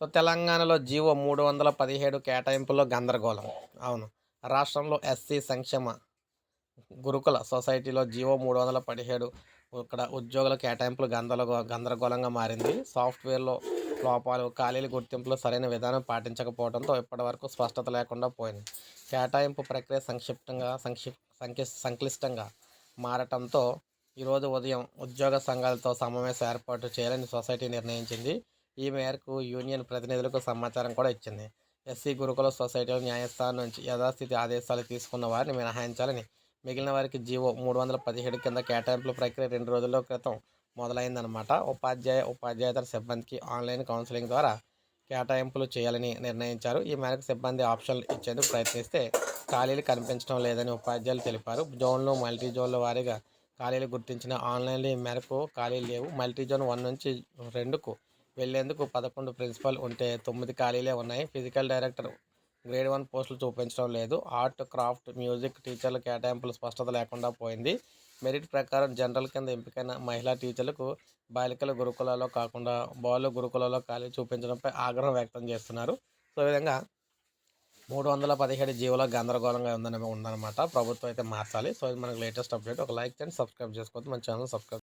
So, తెలంగాణలో GO 317 కేటాయింపుల్లో గందరగోళం. అవును. రాష్ట్రంలో ఎస్సీ సంక్షేమ గురుకుల సొసైటీలో జీవో 317 ఇక్కడ ఉద్యోగుల కేటాయింపులు గందరగోళంగా మారింది. సాఫ్ట్‌వేర్‌లో లోపాలు, ఖాళీల గుర్తింపులో సరైన విధానం పాటించకపోవడంతో ఇప్పటివరకు స్పష్టత లేకుండా పోయింది. కేటాయింపు ప్రక్రియ సంక్లిష్టంగా మారటంతో ఈరోజు ఉదయం ఉద్యోగ సంఘాలతో సమావేశం ఏర్పాటు చేయాలని సొసైటీ నిర్ణయించింది. ఈ మేరకు యూనియన్ ప్రతినిధులకు సమాచారం కూడా ఇచ్చింది. ఎస్సీ గురుకుల సొసైటీలో న్యాయస్థానం నుంచి యథాస్థితి ఆదేశాలు తీసుకున్న వారిని మినహాయించాలని, మిగిలిన వారికి జీవో 317 కింద కేటాయింపుల ప్రక్రియ 2 రోజుల క్రితం మొదలైందనమాట. ఉపాధ్యాయేతర సిబ్బందికి ఆన్లైన్ కౌన్సిలింగ్ ద్వారా కేటాయింపులు చేయాలని నిర్ణయించారు. ఈ మేరకు సిబ్బంది ఆప్షన్లు ఇచ్చేందుకు ప్రయత్నిస్తే ఖాళీలు కనిపించడం లేదని ఉపాధ్యాయులు తెలిపారు. జోన్లు, మల్టీ జోన్ల వారీగా ఖాళీలు గుర్తించిన ఆన్లైన్లో ఈ మేరకు ఖాళీలు లేవు. మల్టీ జోన్ 1 నుంచి 2కు వెళ్లేందుకు 11 ప్రిన్సిపల్ ఉంటే 9 ఖాళీలే ఉన్నాయి. ఫిజికల్ డైరెక్టర్ గ్రేడ్ 1 పోస్టులు చూపించడం లేదు. ఆర్ట్, క్రాఫ్ట్, మ్యూజిక్ టీచర్ల కేటాయింపులు స్పష్టత లేకుండా పోయింది. మెరిట్ ప్రకారం జనరల్ కింద ఎంపికైన మహిళా టీచర్లకు బాలికల గురుకులాల్లో కాకుండా బాలుర గురుకులాల్లో ఖాళీ చూపించడంపై ఆగ్రహం వ్యక్తం చేస్తున్నారు. సో, ఈ విధంగా 317 జీవోలో గందరగోళంగా ఉందన్నమాట. ప్రభుత్వం అయితే మార్చాలి. సో, ఇది మనకు లేటెస్ట్ అప్డేట్. ఒక లైక్ చేయండి, సబ్స్క్రైబ్ చేసుకోవద్దు. మన ఛానల్ సబ్స్క్రైబ్